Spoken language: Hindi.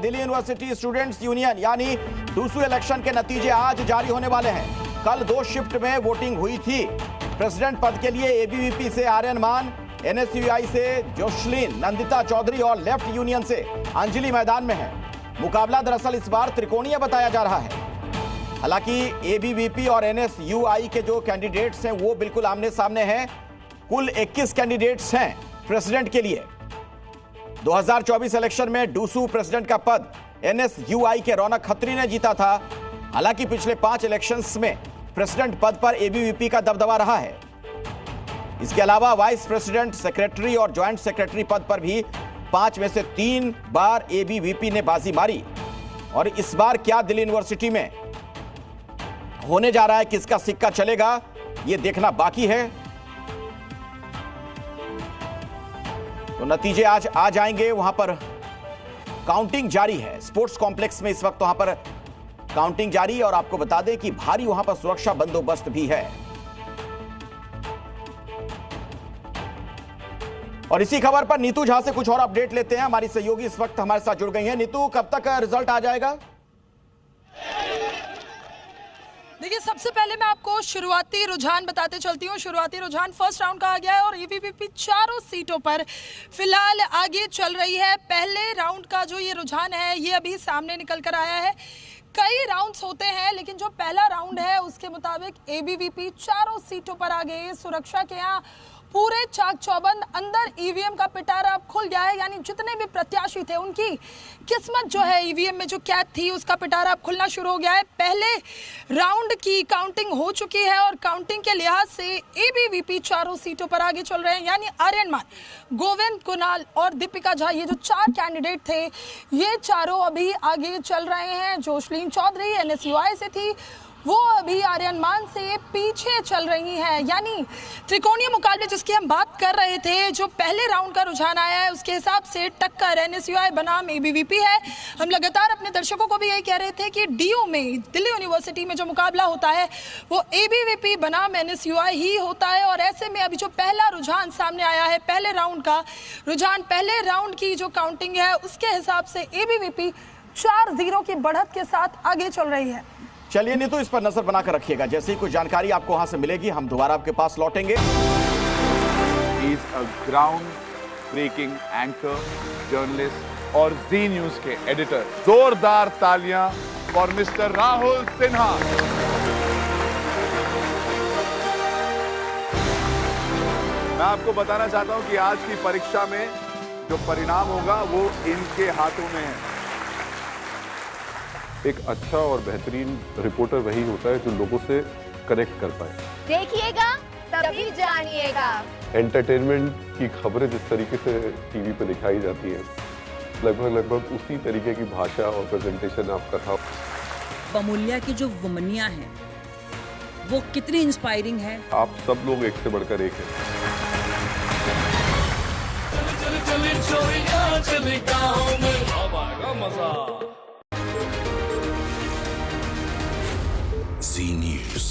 दिल्ली यूनिवर्सिटी स्टूडेंट्स यूनियन यानी डूसू इलेक्शन के नतीजे आज जारी होने वाले हैं। कल 2 शिफ्ट में वोटिंग हुई थी। प्रेसिडेंट पद के लिए एबीवीपी से आर्यन मान, एनएसयूआई से जोशलीन, नंदिता चौधरी और लेफ्ट यूनियन से अंजलि मैदान में है। मुकाबला दरअसल इस बार त्रिकोणीय बताया जा रहा है। हालांकि एबीवीपी और एनएसयूआई के जो कैंडिडेट्स हैं वो बिल्कुल आमने सामने हैं। कुल 21 कैंडिडेट्स हैं प्रेसिडेंट के लिए। 2024 इलेक्शन में डूसू प्रेसिडेंट का पद एनएसयूआई के रौनक खत्री ने जीता था। हालांकि पिछले 5 इलेक्शंस में प्रेसिडेंट पद पर एबीवीपी का दबदबा रहा है। इसके अलावा वाइस प्रेसिडेंट, सेक्रेटरी और ज्वाइंट सेक्रेटरी पद पर भी 5 में से 3 बार एबीवीपी ने बाजी मारी। और इस बार क्या दिल्ली यूनिवर्सिटी में होने जा रहा है, किसका सिक्का चलेगा, यह देखना बाकी है। तो नतीजे आज आ जाएंगे। वहां पर काउंटिंग जारी है। स्पोर्ट्स कॉम्प्लेक्स में इस वक्त वहां पर काउंटिंग जारी है और आपको बता दें कि भारी वहां पर सुरक्षा बंदोबस्त भी है। और इसी खबर पर नीतू झा से कुछ और अपडेट लेते हैं। हमारी सहयोगी इस वक्त हमारे साथ जुड़ गई हैं। नीतू, कब तक रिजल्ट आ जाएगा? देखिए, सबसे पहले मैं आपको शुरुआती रुझान बताते चलती हूँ। शुरुआती रुझान फर्स्ट राउंड का आ गया है और एबीवीपी चारों सीटों पर फिलहाल आगे चल रही है। पहले राउंड का जो ये रुझान है ये अभी सामने निकल कर आया है। कई राउंड्स होते हैं लेकिन जो पहला राउंड है उसके मुताबिक एबीवीपी चारों सीटों पर आ गई। सुरक्षा के यहाँ पूरे चाक चौबंद, अंदर ईवीएम का पिटारा अब खुल गया है। यानी जितने भी प्रत्याशी थे उनकी किस्मत जो है ईवीएम में जो कैद थी उसका पिटारा अब खुलना शुरू हो गया है। पहले राउंड की काउंटिंग हो चुकी है और काउंटिंग के लिहाज से एबीवीपी चारों सीटों पर आगे चल रहे हैं। यानी आर्यन मान, गोविंद, कुणाल और दीपिका झा, ये जो 4 कैंडिडेट थे ये चारों अभी आगे चल रहे हैं। जोशलीन चौधरी एनएसयूआई से थी, वो अभी आर्यन मान से पीछे चल रही हैं। यानी त्रिकोणीय मुकाबले जिसकी हम बात कर रहे थे, जो पहले राउंड का रुझान आया है उसके हिसाब से टक्कर एनएसयूआई बनाम एबीवीपी है। हम लगातार अपने दर्शकों को भी यही कह रहे थे कि डीयू में, दिल्ली यूनिवर्सिटी में जो मुकाबला होता है वो एबीवीपी बनाम एनएसयूआई ही होता है। और ऐसे में अभी जो पहला रुझान सामने आया है, पहले राउंड का रुझान, पहले राउंड की जो काउंटिंग है उसके हिसाब से एबीवीपी 4-0 की बढ़त के साथ आगे चल रही है। चलिए नीतू, इस पर नजर बनाकर रखिएगा। जैसे ही कुछ जानकारी आपको वहां से मिलेगी हम दोबारा आपके पास लौटेंगे। He's a ground-breaking anchor, journalist और जी न्यूज के एडिटर। जोरदार तालियां फॉर मिस्टर राहुल सिन्हा। मैं आपको बताना चाहता हूं कि आज की परीक्षा में जो परिणाम होगा वो इनके हाथों में है। एक अच्छा और बेहतरीन रिपोर्टर वही होता है जो लोगों से कनेक्ट कर पाए। देखिएगा तभी जानिएगा। एंटरटेनमेंट की खबरें जिस तरीके से टीवी पे दिखाई जाती है, लगभग उसी तरीके की भाषा और प्रेजेंटेशन आपका था। बमुलिया की जो वुमनिया है वो कितनी इंस्पायरिंग है। आप सब लोग एक से बढ़कर एक हैं। Z News।